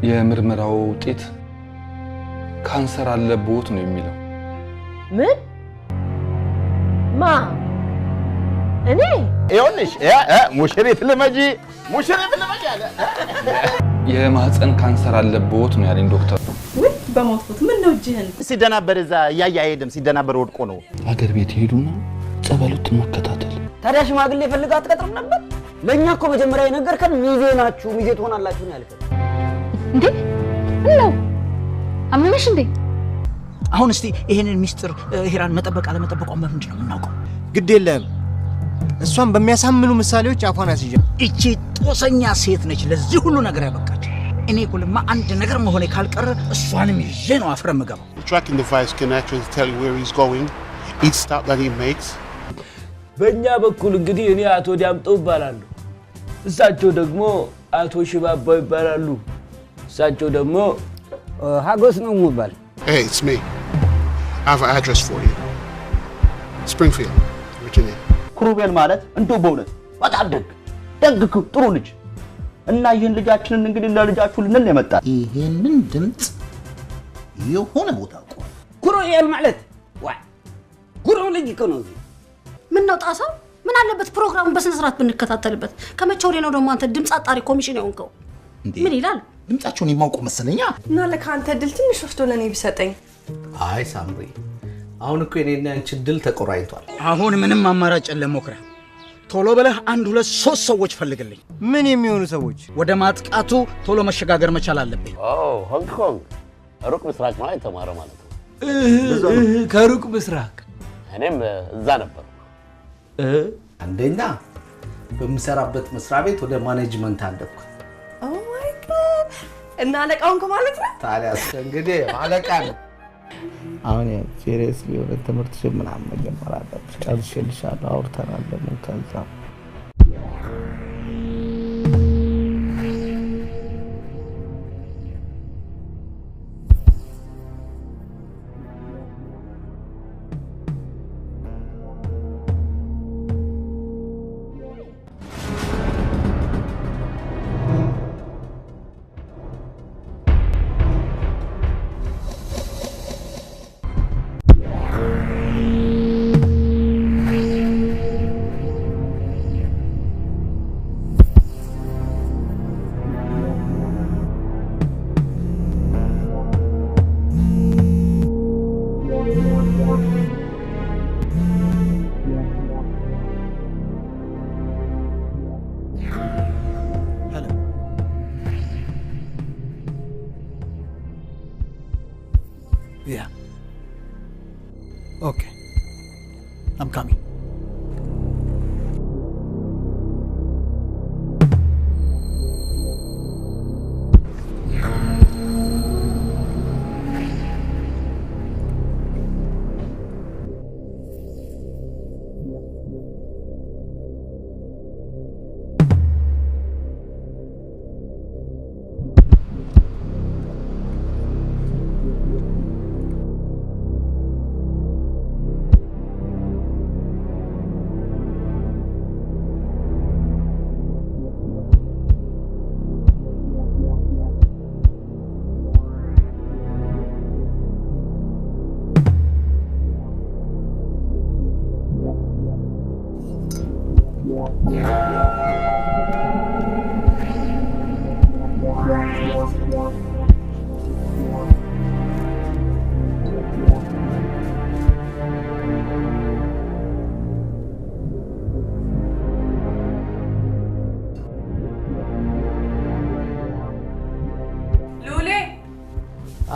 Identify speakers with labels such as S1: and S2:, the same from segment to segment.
S1: የምርመራው ውጤት ካንሰር አለበት ነው የሚለው
S2: ምን ማ እኔ
S3: ይኸውልሽ ሙሽሪት ልመጂ አለ
S1: የማህፀን ካንሰር አለበት ነው ያለኝ ዶክተር
S2: ወይ በማውጣት ምን ነው እጅህን
S3: ሲደናበር እዛ ያያሄድም ሲደናበር ወድቆ ነው
S1: አገር ቤት ሄዱና ጸበሉት መከታተል
S4: ታዲያ ሽማግሌ ፈልጋ አትቀጥርም ነበር ለኛ እኮ መጀመሪያ የነገርከን ሚዜ ናችሁ ሚዜ ትሆናላችሁ ነው ያልከው
S5: እንዴ ነው አመመሽ እንዴ
S6: አሁን እስቲ ይሄንን ሚስጥር ሄራን መጠበቅ አለ መጠበቋን በምንድን ነው የምናውቀው
S7: ግድ የለም እሷን በሚያሳምኑ ምሳሌዎች አፏን አስይጀ
S6: እቺ ጦሰኛ ሴት ነች ለዚህ ሁሉ ነገር ያበቃች እኔ ኩልማ አንድ ነገር መሆኔ ካልቀረ እሷንም ይዤ ነው አፍረም ገባው
S8: tracking device can actually tell you where he's going each stop that he makes
S9: በእኛ በኩል እንግዲህ እኔ አቶ ዳምጠው ይባላሉ እሳቸው ደግሞ አቶ ሽባባው ይባላሉ እሳቸው ደግሞ
S4: ሀጎስ ነው ሙባል
S8: hey it's me I have an address for you Springfield Virginia
S3: ክሩቤል ማለት እንደው በእውነት በጣም ደግ ጥሩ ልጅ እና ይሄን ልጃችንን እንግዲህ ለልጃችሁ ልንል የመጣ
S6: ይሄንን ድምጽ የሆነ ቦታ ቆ
S4: ክሩቤል ማለት ዋይ ኩሩ ልጅ እኮ ነው
S5: ምን ነው ጣሳው ምን አለበት ፕሮግራሙን በስነ ስርዓት ብንከታተልበት ከመቼው ነው ደግሞ አንተ ድምጽ አጣሪ ኮሚሽን የሆንከው ምን ይላል
S6: ድምጻቸውን የማውቀው መሰለኛ
S2: እና ለካንተ ድል ትንሽ ወስዶ ለኔ ቢሰጠኝ
S9: አይ ሳምሪ አሁን እኮ እኔና አንቺ ድል ተቆራይቷል
S6: አሁን ምንም አማራጭ ለሞክራ ቶሎ በለህ 1 2 3 ሰዎች ፈልግልኝ
S7: ምን የሚሆኑ ሰዎች
S6: ወደ ማጥቃቱ ቶሎ መሸጋገር መቻል አለብኝ
S3: ሆንግ ኮንግ ሩቅ ምስራቅ ማለት ተማረ ማለት ነው
S9: ከሩቅ ምስራቅ
S3: እኔም እዛ ነበር
S9: አንደኛ በመሰራበት መስሪያ ቤት ወደ ማኔጅመንት አለኩ
S2: ኦ ማይ ጋድ እና አለቃውን ማለት ነው
S9: ታዲያ እንግዲህ አለቃ ነው
S10: አሁን ሲሪየስሊ ወደ ትምህርት ምናምን መጀመር አለብሽ ጨርሼልሻለሁ አውርተናል ደግሞ ከዛ
S6: Yeah. Okay. I'm coming.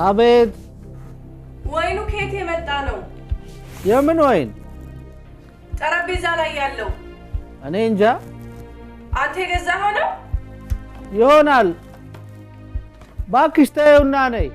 S10: አቤት
S2: ወይኑ ከየት የመጣ ነው
S10: የምን ወይን
S2: ጠረጴዛ ላይ ያለው
S10: እኔ እንጃ
S2: አንተ የገዛኸው ነው
S10: ይሆናል ባክሽ ተይውና ነይ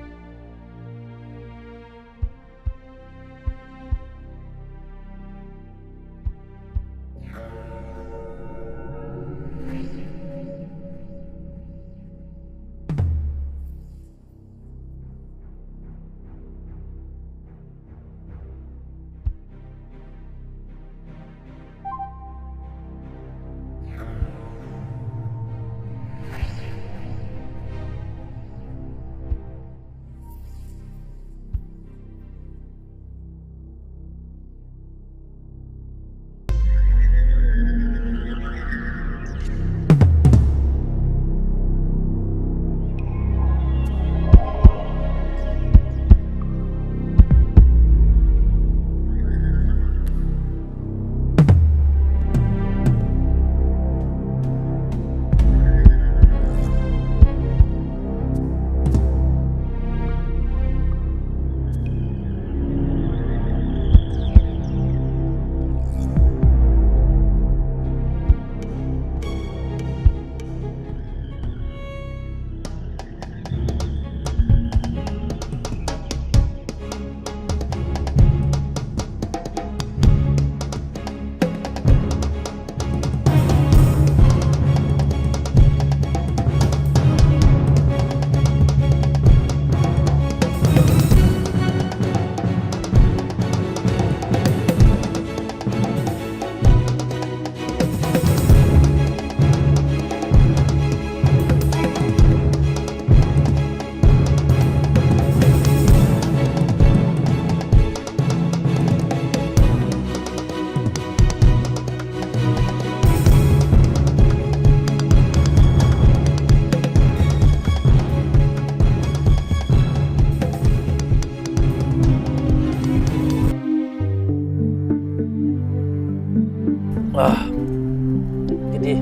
S11: እንግዲህ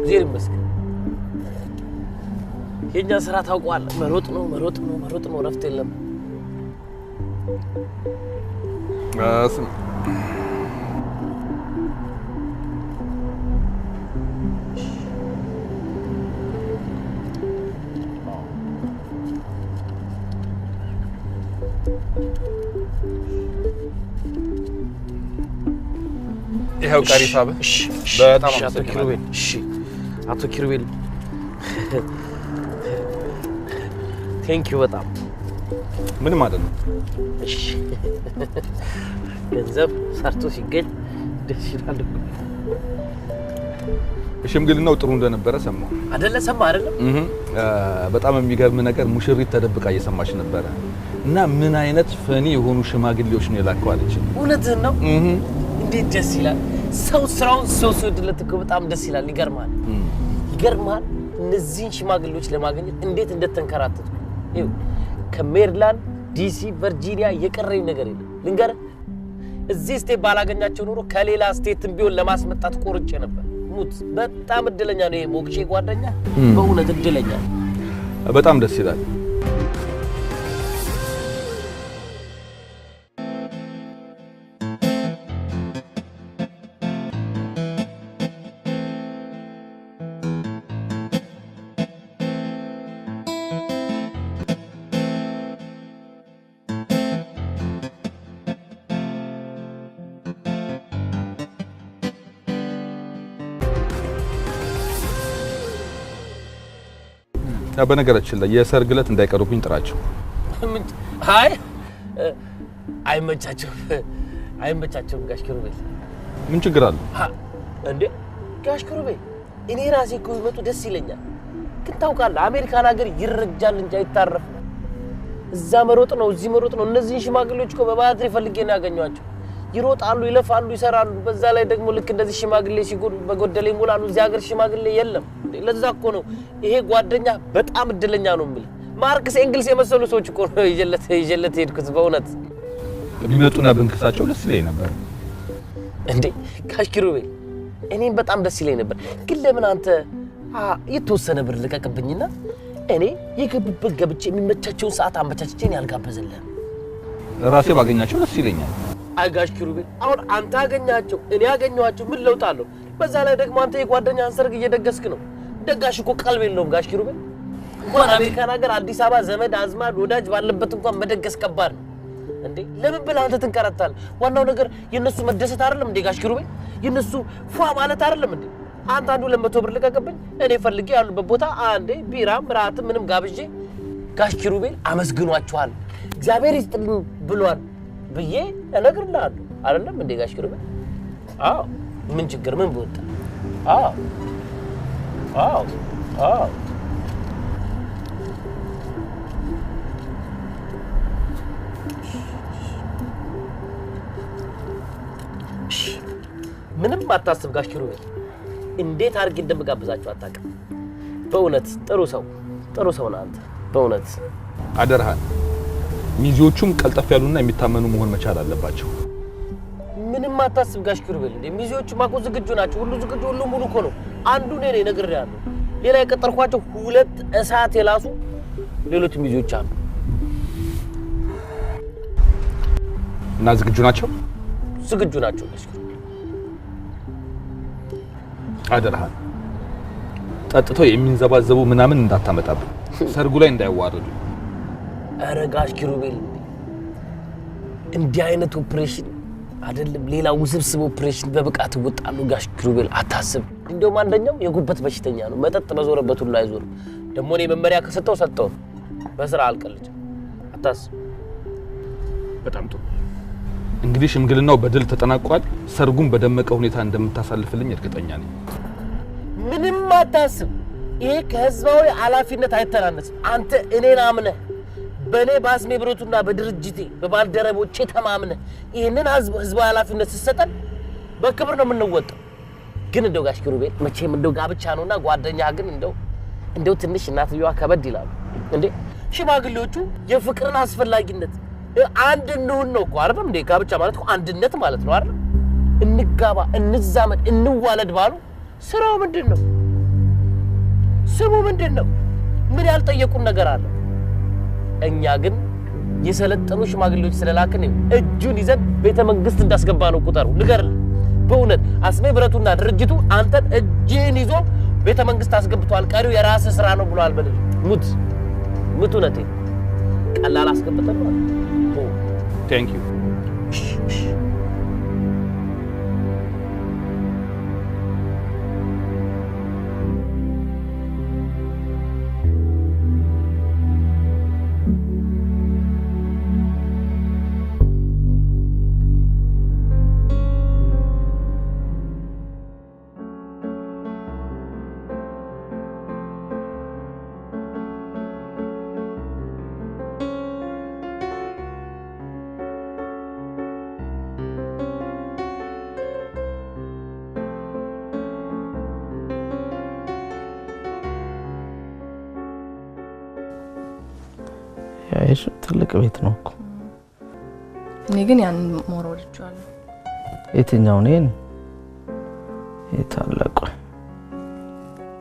S11: ጊዜ መስክ የኛ ስራ ታውቋል መሮጥ ነው ረፍት የለም
S1: ይሄው ቀሪፋ በጣም አመሰግናለሁ
S11: እሺ አቶ ኪሩቤል ቴንክ ዩ በጣም
S1: ምን ማለት ነው
S11: እሺ ገንዘብ ሰርቶ ሲገኝ ደስ ይላል
S1: ሽምግልናው ጥሩ እንደነበረ ሰማሁ
S11: አይደለ
S1: በጣም የሚገርም ነገር ሙሽሪት ተደብቃ እየሰማች ነበር እና ምን አይነት ፈኒ የሆኑ ሽማግሌዎች ነው የላከዋለች
S11: እውነትህን ነው እንዴት ደስ ይላል ሰው ስራውን ሰው ሲወድለት እኮ በጣም ደስ ይላል ይገርማል እነዚህን ሽማግሌዎች ለማግኘት እንዴት እንደተንከራተቱ ይኸው ከሜሪላንድ ዲሲ ቨርጂኒያ የቀረኝ ነገር የለም ልንገር እዚህ ስቴት ባላገኛቸው ኖሮ ከሌላ ስቴትም ቢሆን ለማስመጣት ቆርጬ ነበር ሙት በጣም እድለኛ ነው ይሄ ሞክሼ ጓደኛ በእውነት እድለኛ
S1: በጣም ደስ ይላል በነገራችን ላይ የሰርግ ዕለት እንዳይቀሩብኝ ጥራቸው አይመቻቸውም ጋሽ ኪሩቤል ምን ችግር አለ
S11: እንዴ ጋሽ ኪሩቤል እኔ ራሴ እኮ ይመጡ ደስ ይለኛል ግን ታውቃለህ አሜሪካን ሀገር ይረጃል እንጂ አይታረፍም እዛ መሮጥ ነው እዚህ መሮጥ ነው እነዚህን ሽማግሌዎች እኮ በባትሪ ፈልጌ ነው ያገኘኋቸው ይሮጣሉ ይለፋሉ ይሰራሉ በዛ ላይ ደግሞ ልክ እንደዚህ ሽማግሌ ሲጎድ በጎደለ ይሞላሉ እዚህ ሀገር ሽማግሌ የለም ለዛ እኮ ነው ይሄ ጓደኛ በጣም እድለኛ ነው የሚል ማርክስ ኤንግልስ የመሰሉ ሰዎች እኮ ነው ይጀለት ሄድኩት በእውነት
S1: ቢመጡና ብንከሳቸው ደስ ይለኝ ነበር
S11: እንዴ ጋሽ ኪሩቤል እኔም በጣም ደስ ይለኝ ነበር ግን ለምን አንተ የተወሰነ ብር ልቀቅብኝና እኔ የገቡበት ገብቼ የሚመቻቸውን ሰዓት አመቻችቼን ያልጋበዘልህ
S1: ራሴ ባገኛቸው ደስ ይለኛል
S11: ጋሽ ኪሩቤል አሁን አንተ አገኛቸው እኔ አገኘኋቸው ምን ለውጣለሁ በዛ ላይ ደግሞ አንተ የጓደኛህን ሰርግ እየደገስክ ነው ደጋሽ እኮ ቀልብ የለውም ጋሽ ኪሩቤል እንኳን አሜሪካን ሀገር አዲስ አበባ ዘመድ አዝማድ ወዳጅ ባለበት እንኳን መደገስ ከባድ ነው እንዴ ለምን ብለህ አንተ ትንከራታለህ ዋናው ነገር የነሱ መደሰት አይደለም እንዴ ጋሽ ኪሩቤል የነሱ ፏ ማለት አይደለም እንዴ አንተ አንዱ 200 ብር ልቀቅብኝ እኔ ፈልጌ ያሉበት ቦታ አንዴ ቢራም ራትም ምንም ጋብዤ ጋሽ ኪሩቤል አመስግኗቸዋል እግዚአብሔር ይስጥልኝ ብሏል ብዬ እነግርልሃለሁ አይደለም እንዴ ጋሽ ኪሩቤል አዎ ምን ችግር ምን ቦታ አዎ ምንም አታስብ ጋሽ ኪሩቤል እንዴት አድርጌ እንደምጋብዛቸው አታውቅም በእውነት ጥሩ ሰው ነህ አንተ በእውነት
S1: አደረሃን ሚዜዎቹም ቀልጠፍ ያሉና የሚታመኑ መሆን መቻል አለባቸው
S11: ምንም አታስብ ጋሽ ኪሩቤል እንዴ ሚዜዎቹ ማቆ ዝግጁ ናቸው ሁሉ ሙሉ እኮ ነው አንዱ ነኝ ነግሬሃለሁ ሌላ የቀጠርኳቸው 2 እሳት የላሱ ሌሎች ሚዜዎች አሉ
S1: እና ዝግጁ ናቸው
S11: ጋሽ ኪሩቤል
S1: አደረሃን ጠጥተው የሚንዘባዘቡ ምናምን እንዳታመጣብኝ ሰርጉ ላይ እንዳይዋረዱ
S11: ኧረ ጋሽ ኪሩቤል እንዲህ አይነት ኦፕሬሽን አይደለም ሌላ ውስብስብ ኦፕሬሽን በብቃት ወጣሉ ጋሽ ኪሩቤል አታስብ እንደውም አንደኛው የጉበት በሽተኛ ነው መጠጥ በዞረበት ሁሉ አይዞርም ደሞ እኔ መመሪያ ከሰጠው በስራ አልቀልጅም አታስብ
S1: በጣም ጥሩ እንግዲህ ሽምግልናው በድል ተጠናቋል ሰርጉን በደመቀ ሁኔታ እንደምታሳልፍልኝ እርግጠኛ ነኝ
S11: ምንም አታስብ ይሄ ከህዝባዊ ኃላፊነት አይተናነስም አንተ እኔን አምነህ በኔ ባስሜ ብሮቱና በድርጅቴ በባልደረቦቼ ተማምነህ ይሄንን ህዝባዊ ኃላፊነት ሲሰጠን በክብር ነው የምንወጣው ግን እንደው ጋሽ ኪሩቤል መቼም እንደው ጋብቻ ነውና ጓደኛ ግን እንደው ትንሽ እናትየዋ ከበድ ይላሉ እንዴ ሽማግሌዎቹ የፍቅርን አስፈላጊነት አንድ እንሁን ነው እኮ አይደል እንዴ ጋብቻ ማለት እኮ አንድነት ማለት ነው አይደል እንጋባ እንዛመድ እንዋለድ ባሉ ስራው ምንድነው ስሙ ምንድነው ምን ያልጠየቁን ነገር አለ እኛ ግን የሰለጠኑ ሽማግሌዎች ስለላከን እጁን ይዘን ቤተ መንግስት እንዳስገባ ነው ቁጠሩ ንገር በእውነት አስሜ ብረቱና ድርጅቱ አንተን እጅን ይዞ ቤተ መንግስት አስገብቷል ቀሪው የራስ ስራ ነው ብሏል በል ሙት ነቴ ቀላል አስገብተን ነው
S1: Thank you.
S10: ያይሽ ትልቅ ቤት ነው እኮ
S2: እኔ ግን ያን ሞሮልቻለሁ
S10: የትኛው ነኝ የታለቀ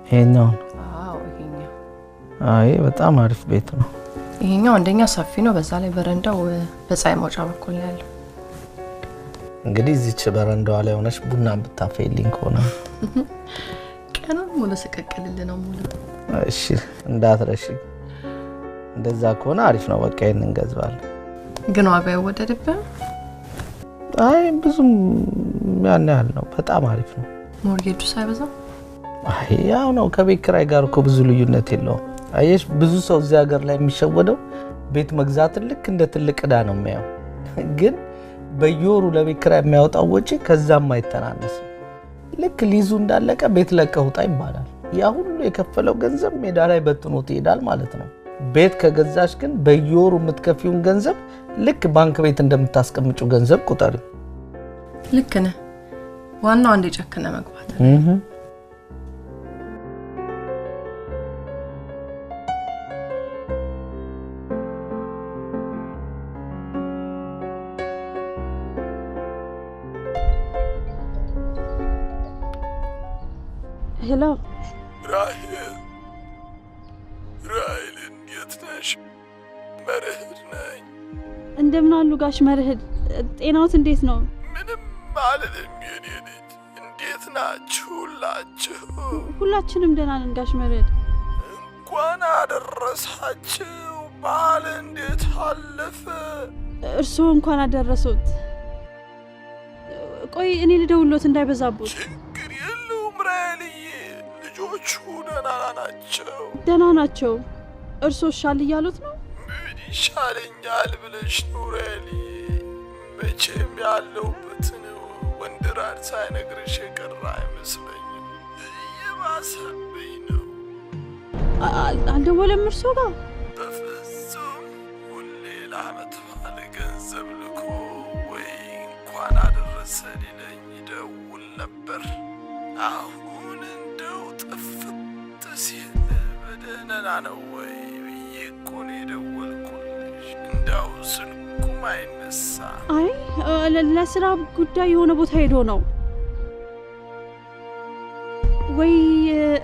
S10: ይሄኛው
S2: ይሄኛው
S10: አይ በጣም አሪፍ ቤት ነው
S2: ይሄኛው አንደኛ ሰፊ ነው በዛ ላይ በረንዳው በፀሐይ መውጫ በኩል ነው ያለው
S10: እንግዲህ እዚች በረንዳው ላይ ሆነሽ ቡና ብታፈይልኝ ከሆነ
S2: ቀኑን ሙሉ ስቀቀልልህ ነው ሙሉ
S10: እሺ እንዳትረሺ እንደዛ ከሆነ አሪፍ ነው በቃ ይሄንን ገዝባለን
S2: ግን ዋጋው ያወደደብህ
S10: አይ ብዙም ያን ያህል ነው በጣም አሪፍ ነው
S2: ሞርጌጁ ሳይበዛ
S10: አይ ያው ነው ከቤት ኪራይ ጋር እኮ ብዙ ልዩነት የለውም አየሽ ብዙ ሰው እዚህ ሀገር ላይ የሚሸወደው ቤት መግዛት ልክ እንደ ትልቅ ዕዳ ነው የሚያው ግን በየወሩ ለቤት ኪራይ የሚያወጣው ወጪ ከዛም አይተናነስ ልክ ሊዙ እንዳለቀ ቤት ለቀውጣ ይባላል ያ ሁሉ የከፈለው ገንዘብ ሜዳ ላይ በትኖት ይሄዳል ማለት ነው ቤት ከገዛሽ ግን በየወሩ የምትከፊውን ገንዘብ ልክ ባንክ ቤት እንደምታስቀምጪው ገንዘብ ቁጠሪ
S2: ልክ ነህ ዋናው አንዴ ጨከነ መግባት
S12: ሄሎ
S13: ራይል እንዴት ነሽ መርህድ ነኝ
S12: እንደምን አሉ ጋሽ መርህድ ጤናውት እንዴት ነው
S13: ምንም አልልም የኔ ልጅ እንዴት ናችሁ
S12: ሁላችንም ደህና ነን ጋሽ መርህድ
S13: እንኳን አደረሳችሁ በዓል እንዴት አለፈ
S12: እርስዎ እንኳን አደረሱት ቆይ እኔ ልደውልዎት እንዳይበዛቡት
S13: ችግር የለውም ራይልዬ ልጆቹ
S12: ደህና ናቸው እርስዎ ሻል እያሉት ነው
S13: ምን ይሻለኛል ብለሽ ኑረሊ መቼም ያለውበትን ወንድራር ሳይነግርሽ የቀረ አይመስለኝም እየባሰብኝ ነው
S12: አልደወለም እርስዎ ጋር
S13: በፍጹም ሁሌ ለዓመት በዓል ገንዘብ ልኮ ወይ እንኳን አደረሰ ሊለኝ ይደውል ነበር አሁን እንደው ጥፍት ሲል በደህና ነው ወይ ብዬ እኮ ነው የደወልኩልሽ እንዳው ስልኩም አይነሳ
S12: አይ ለስራ ጉዳይ የሆነ ቦታ ሄዶ ነው ወይ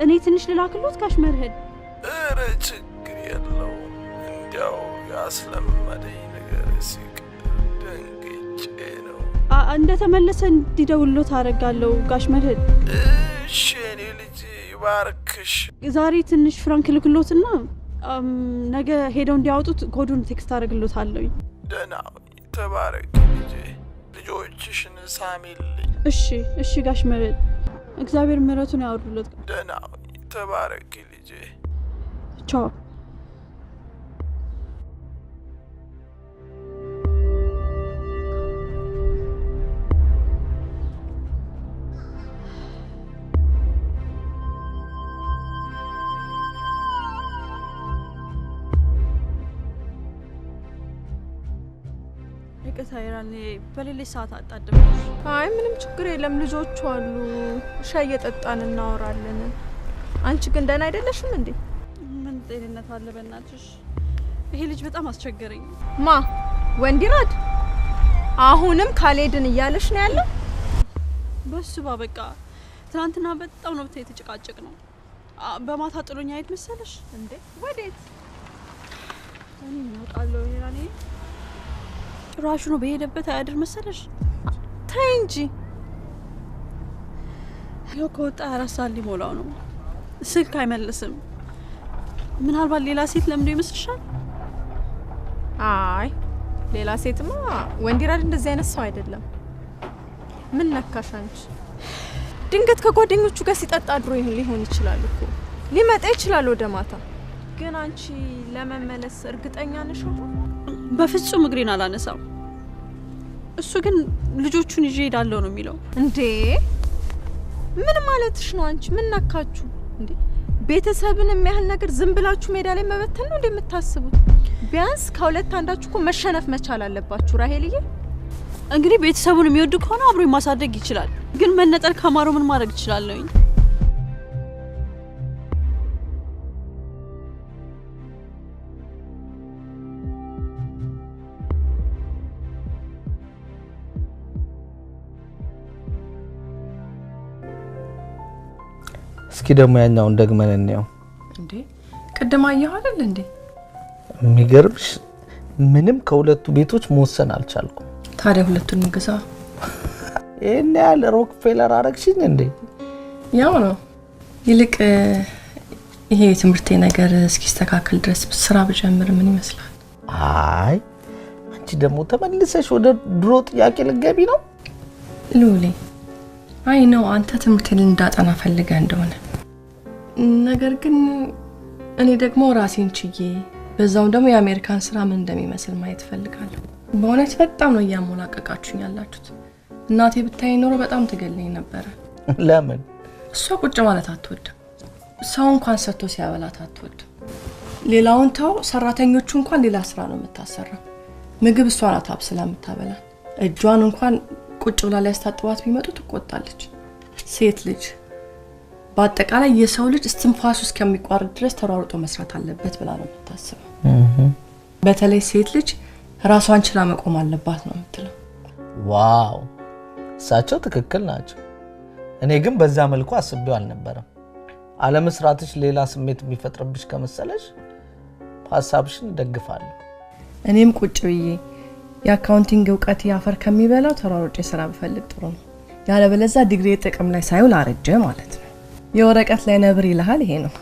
S12: እኔ ትንሽ ልላክሎት ጋሽ መርህድ
S13: ኧረ ችግር የለውም እንዲያው ያስለመደኝ ነገር ሲቀር ደንግጬ ነው
S12: እንደተመለሰ እንዲደውልሎት አደርጋለሁ ጋሽ መርህድ
S13: እሺ እኔ ልጅ ይባርክሽ
S12: ዛሬ ትንሽ ፍራንክ ልክሎትና ነገ ሄደው እንዲያወጡት ኮዱን ቴክስት አደርግሎታለሁ
S13: ደህና ተባረክ ልጄ ልጆችሽን ሳሚልኝ
S12: እሺ ጋሽ መርህድ እግዚአብሔር ምሕረቱን ያወርድሎት
S13: ደህና ተባረክ ልጄ
S12: ቻው ከታይራኔ በሌሊት ሰዓት አጣደም
S2: አይ ምንም ችግር የለም ልጆቹ አሉ ሻይ እየጠጣን እናወራለን አንቺ ግን ደህና አይደለሽም እንዴ
S12: ምን ጤንነት አለ በእናትሽ ይሄ ልጅ በጣም አስቸገረኝ
S2: ማ ወንዲራድ አሁንም ካሌድን እያለሽ ነው ያለው
S12: በስባ በቃ ትናንትና በጣም ነው የተጨቃጨቅ ነው። በማታ ጥሎኛ አይት መሰለሽ እንዴ? ወዴት? እኔ ማውቃለሁ ይላኔ ጭራሹ ነው በሄደበት አያድር መሰለሽ? ተይ እንጂ ያው ከወጣ 4 ሰዓት ሊሞላው ነው። ስልክ አይመልስም። ምናልባት ሌላ ሴት ለምዶ ይመስልሻል?
S2: አይ ሌላ ሴትማ ወንዲራድ እንደዚህ አይነት ሰው አይደለም። ምን ነካሽ አንቺ? ድንገት ከጓደኞቹ ጋር ሲጠጣ አድሮ ሊሆን ይችላል እኮ ሊመጣ ይችላል ወደ ማታ። ግን አንቺ ለመመለስ እርግጠኛ ነሽ?
S12: በፍጹም እግሬን አላነሳው። እሱ ግን ልጆቹን ይዤ ሄዳለሁ ነው የሚለው።
S2: እንዴ ምን ማለትሽ ነው አንቺ? ምን ነካችሁ እንዴ? ቤተሰብን የሚያህል ነገር ዝም ብላችሁ ሜዳ ላይ መበተን ነው እንደምታስቡት? ቢያንስ ከሁለት አንዳችሁ እኮ መሸነፍ መቻል አለባችሁ። ራሄልዬ
S12: እንግዲህ ቤተሰቡን የሚወድ ከሆነ አብሮ ማሳደግ ይችላል። ግን መነጠል ከማሩ ምን ማድረግ ይችላልኝ?
S10: እስኪ ደግሞ ያኛውን ደግመን እንየው።
S14: እንዴ ቅድም አየሁ አይደል እንዴ?
S10: የሚገርምሽ ምንም ከሁለቱ ቤቶች መወሰን አልቻልኩም።
S14: ታዲያ ሁለቱን ግዛ።
S10: እኔ ያለ ሮክፌለር አረግሽኝ እንዴ?
S14: ያው ነው። ይልቅ ይሄ ትምህርቴ ነገር እስኪስተካከል ድረስ ስራ ብጀምር ምን ይመስላል?
S10: አይ አንቺ ደግሞ ተመልሰሽ ወደ ድሮ ጥያቄ ልትገቢ ነው?
S14: ሉሊ አይ ነው አንተ ትምህርቴን እንዳጠና ፈልገህ እንደሆነ፣ ነገር ግን እኔ ደግሞ ራሴን ችዬ በዛው ደግሞ የአሜሪካን ስራ ምን እንደሚመስል ማየት ፈልጋለሁ። በእውነት በጣም ነው ያሞላቀቃችሁኝ ያላችሁት። እናቴ ብታይ ኖሮ በጣም ትገለኝ ነበር።
S10: ለምን?
S14: እሷ ቁጭ ማለት አትወድም። ሰው እንኳን ሰጥቶ ሲያበላት አትወድም። ሌላውን ተው፣ ሰራተኞቹ እንኳን ሌላ ስራ ነው የምታሰራው። ምግብ እሷ ናት አብስላ የምታበላ። እጇን እንኳን ቁጭ ብላ ላይ ያስታጥባት ቢመጡ ትቆጣለች። ሴት ልጅ በአጠቃላይ የሰው ልጅ እስትንፋሱ እስከሚቋረጥ ድረስ ተሯሩጦ መስራት አለበት ብላ ነው የምታስበው። በተለይ ሴት ልጅ ራሷን ችላ መቆም አለባት ነው የምትለው።
S10: ዋው እሳቸው ትክክል ናቸው። እኔ ግን በዛ መልኩ አስቤው አልነበረም። አለመስራትሽ ሌላ ስሜት የሚፈጥርብሽ ከመሰለሽ ሐሳብሽን ደግፋለሁ።
S14: እኔም ቁጭ ብዬ የአካውንቲንግ ዕውቀት ያፈር ከሚበላው ተሯሩጬ ስራ ብፈልግ ጥሩ ነው። ያለበለዚያ ዲግሪ ጥቅም ላይ ሳይውል አረጀ ማለት ነው። የወረቀት ላይ ነብር ይልሃል። ይሄ ነው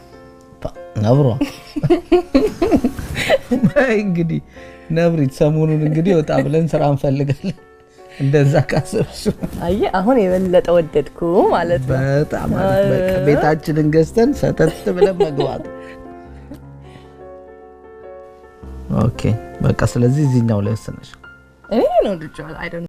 S10: ነብሯ። እንግዲህ ነብሪት ሰሞኑን እንግዲህ ወጣ ብለን ስራ እንፈልጋለን። እንደዛ ካሰብሽ
S14: አይ አሁን የበለጠ ወደድኩ ማለት ነው።
S10: በጣም በቃ ቤታችንን ገዝተን ሰተት ብለን መግባት። ኦኬ በቃ ስለዚህ እዚህኛው ላይ ወሰነሽ?
S14: እኔ ነው ልጅ አይደል